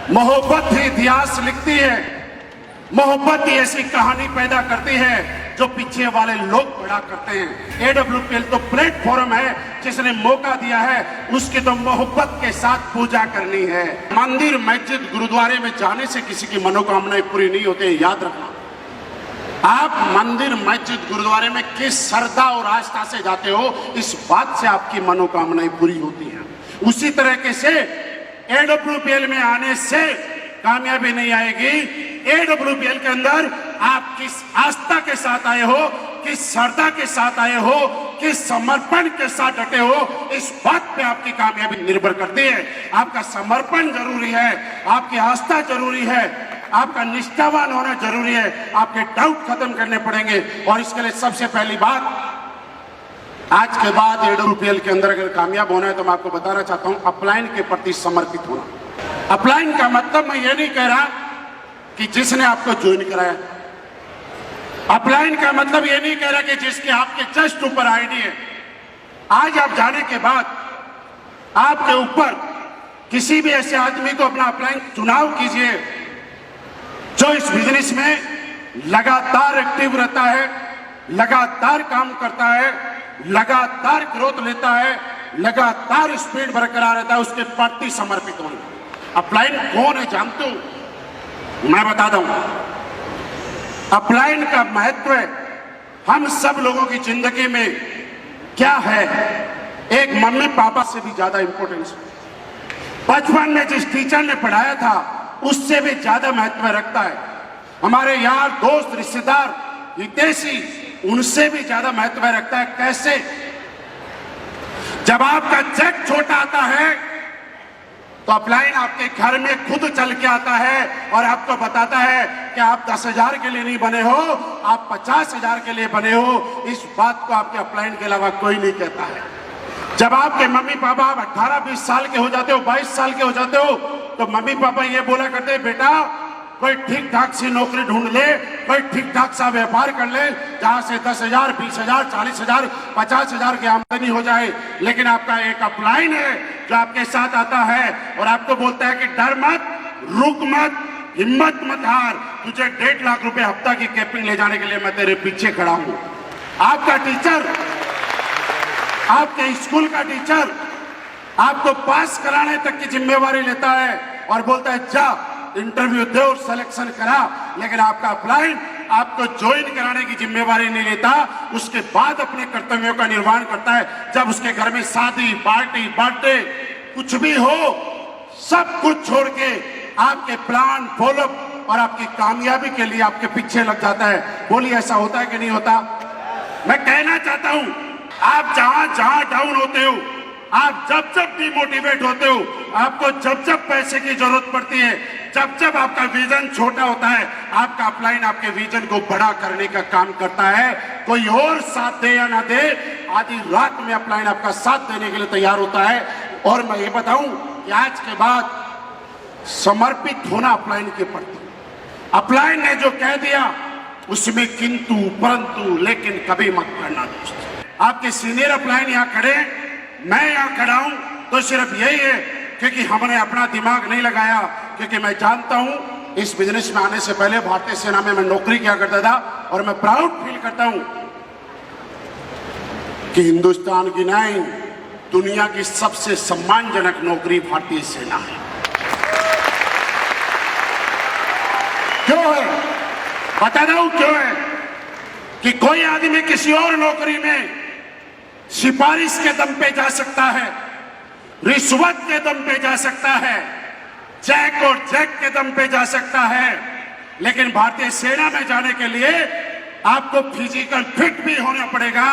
मोहब्बत ही इतिहास लिखती है, मोहब्बत ही ऐसी कहानी पैदा करती है जो पीछे वाले लोग बड़ा करते हैं। AWPL तो प्लेटफॉर्म है जिसने मौका दिया है, उसकी तो मोहब्बत के साथ पूजा करनी है। मंदिर, मस्जिद, गुरुद्वारे में जाने से किसी की मनोकामनाएं पूरी नहीं होती, याद रखना। आप मंदिर, मस्जिद, गुरुद्वारे में किस श्रद्धा और आस्था से जाते हो, इस बात से आपकी मनोकामनाएं पूरी होती हैं। उसी तरीके से AWPL में आने से कामयाबी नहीं आएगी। AWPL के अंदर आप किस आस्था के साथ आए हो, किस श्रद्धा के साथ आए हो, किस समर्पण के साथ डटे हो, इस बात पे आपकी कामयाबी निर्भर करती है। आपका समर्पण जरूरी है, आपकी आस्था जरूरी है, आपका निष्ठावान होना जरूरी है, आपके डाउट खत्म करने पड़ेंगे। और इसके लिए सबसे पहली बात, आज के बाद AWPL के अंदर अगर कामयाब होना है तो मैं आपको बताना चाहता हूं, अपलाइन के प्रति समर्पित होना। अपलाइन का मतलब मैं ये नहीं कह रहा कि जिसने आपको ज्वाइन कराया, अपलाइन का मतलब ये नहीं कह रहा कि जिसके आपके जस्ट ऊपर आईडी है। आज आप जाने के बाद आपके ऊपर किसी भी ऐसे आदमी को अपना अपलाइन चुनाव कीजिए जो इस बिजनेस में लगातार एक्टिव रहता है, लगातार काम करता है, लगातार ग्रोथ लेता है, लगातार स्पीड बरकरार रहता है, उसके प्रति समर्पित होना। अपलाइन कौन है जानते हो? मैं बताता हूं। अपलाइन का महत्व हम सब लोगों की जिंदगी में क्या है, एक मम्मी पापा से भी ज्यादा इंपॉर्टेंस। बचपन में जिस टीचर ने पढ़ाया था उससे भी ज्यादा महत्व रखता है। हमारे यार दोस्त, रिश्तेदार, हितैषी, उनसे भी ज्यादा महत्व रखता है। कैसे? जब आपका चेक छोटा आता है तो अपलाइन आपके घर में खुद चल के आता है और आपको बताता है कि आप 10,000 के लिए नहीं बने हो, आप 50,000 के लिए बने हो। इस बात को आपके अपलाइन के अलावा कोई नहीं कहता है। जब आपके मम्मी पापा आप 18-20 साल के हो जाते हो, 22 साल के हो जाते हो, तो मम्मी पापा ये बोला करते हैं, बेटा कोई ठीक ठाक सी नौकरी ढूंढ ले, कोई ठीक ठाक सा व्यापार कर ले जहां से 10,000, 20,000, 40,000, 50,000 की आमदनी हो जाए। लेकिन आपका एक अपलाइन है जो आपके साथ आता है और आपको बोलता है कि डर मत, रुक मत, हिम्मत मत हार, तुझे 1.5 लाख रुपए हफ्ता की कैपिंग ले जाने के लिए मैं तेरे पीछे खड़ा हूं। आपका टीचर, आपके स्कूल का टीचर आपको पास कराने तक की जिम्मेवारी लेता है और बोलता है जा इंटरव्यू दे और सिलेक्शन करा, लेकिन आपका अपलाइन आपको ज्वाइन कराने की जिम्मेवारी नहीं लेता। उसके बाद अपने कर्तव्यों का निर्वहन करता है। जब उसके घर में शादी, पार्टी, बर्थडे कुछ भी हो, सब कुछ छोड़ के आपके प्लान, फॉलोअप और आपकी कामयाबी के लिए आपके पीछे लग जाता है। बोलिए ऐसा होता है कि नहीं होता? मैं कहना चाहता हूं, आप जहां जहां डाउन होते हो, आप जब जब डिमोटिवेट होते हो, आपको जब जब पैसे की जरूरत पड़ती है, जब जब आपका विजन छोटा होता है, आपका अपलाइन आपके विजन को बड़ा करने का काम करता है। कोई और साथ दे या ना दे, आधी रात में अपलाइन आपका साथ देने के लिए तैयार होता है। और मैं ये बताऊं कि आज के बाद समर्पित होना अपलाइन के प्रति। अपलाइन ने जो कह दिया उसमें किंतु परंतु लेकिन कभी मत करना दोस्त। आपके सीनियर अपलाइन यहाँ खड़े, मैं यहाँ खड़ा हूं तो सिर्फ यही है क्योंकि हमने अपना दिमाग नहीं लगाया। क्योंकि मैं जानता हूं इस बिजनेस में आने से पहले भारतीय सेना में मैं नौकरी किया करता था और मैं प्राउड फील करता हूं कि हिंदुस्तान की नहीं, दुनिया की सबसे सम्मानजनक नौकरी भारतीय सेना है। क्यों है? बता दूं क्यों है? कि कोई आदमी किसी और नौकरी में सिफारिश के दम पे जा सकता है, रिश्वत के दम पे जा सकता है, चेक और चेक के दम पे जा सकता है, लेकिन भारतीय सेना में जाने के लिए आपको फिजिकल फिट भी होना पड़ेगा,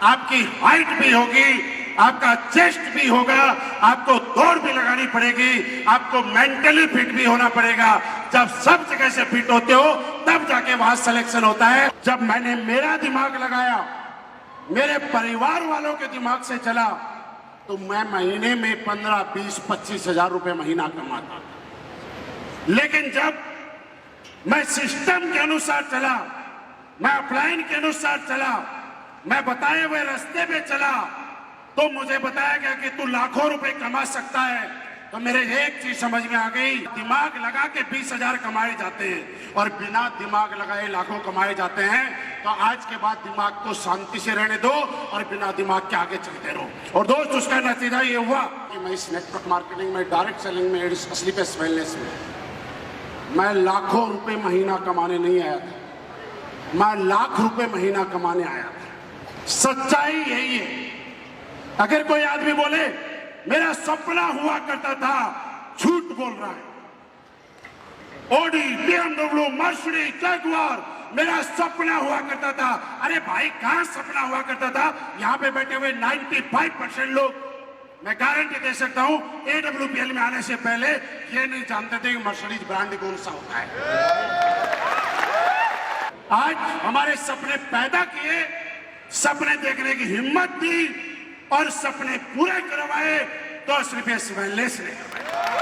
आपकी हाइट भी होगी, आपका चेस्ट भी होगा, आपको दौड़ भी लगानी पड़ेगी, आपको मेंटली फिट भी होना पड़ेगा। जब सब जगह से फिट होते हो तब जाके वहां सिलेक्शन होता है। जब मैंने मेरा दिमाग लगाया, मेरे परिवार वालों के दिमाग से चला, तो मैं महीने में 15, 20, 25 हजार रुपए महीना कमाता था। लेकिन जब मैं सिस्टम के अनुसार चला, मैं अपलाइन के अनुसार चला, मैं बताए हुए रास्ते पे चला, तो मुझे बताया गया कि तू लाखों रुपए कमा सकता है, तो मेरे एक चीज समझ में आ गई, दिमाग लगा के 20,000 कमाए जाते हैं और बिना दिमाग लगाए लाखों कमाए जाते हैं। तो आज के बाद दिमाग को शांति से रहने दो और बिना दिमाग के आगे चलते रहो। और दोस्त, उसका नतीजा ये हुआ कि मैं इस नेटवर्क मार्केटिंग में, डायरेक्ट सेलिंग में, स्लीपलेस वेलनेस में मैं लाखों रुपए महीना कमाने नहीं आया था, मैं लाख रुपए महीना कमाने आया था। सच्चाई यही है। अगर कोई आदमी बोले मेरा सपना हुआ करता था, झूठ बोल रहा है। ऑडी, BMW, मर्सिडीज, जगुआर मेरा सपना हुआ करता था। अरे भाई, कहां सपना हुआ करता था? यहां पे बैठे हुए 95% लोग, मैं गारंटी दे सकता हूं, AWPL में आने से पहले ये नहीं जानते थे कि मर्सिडीज ब्रांड कौन सा होता है। आज हमारे सपने पैदा किए, सपने देखने की हिम्मत दी और सपने पूरे करवाए तो सिर्फ इस वेलनेस ने करवाए।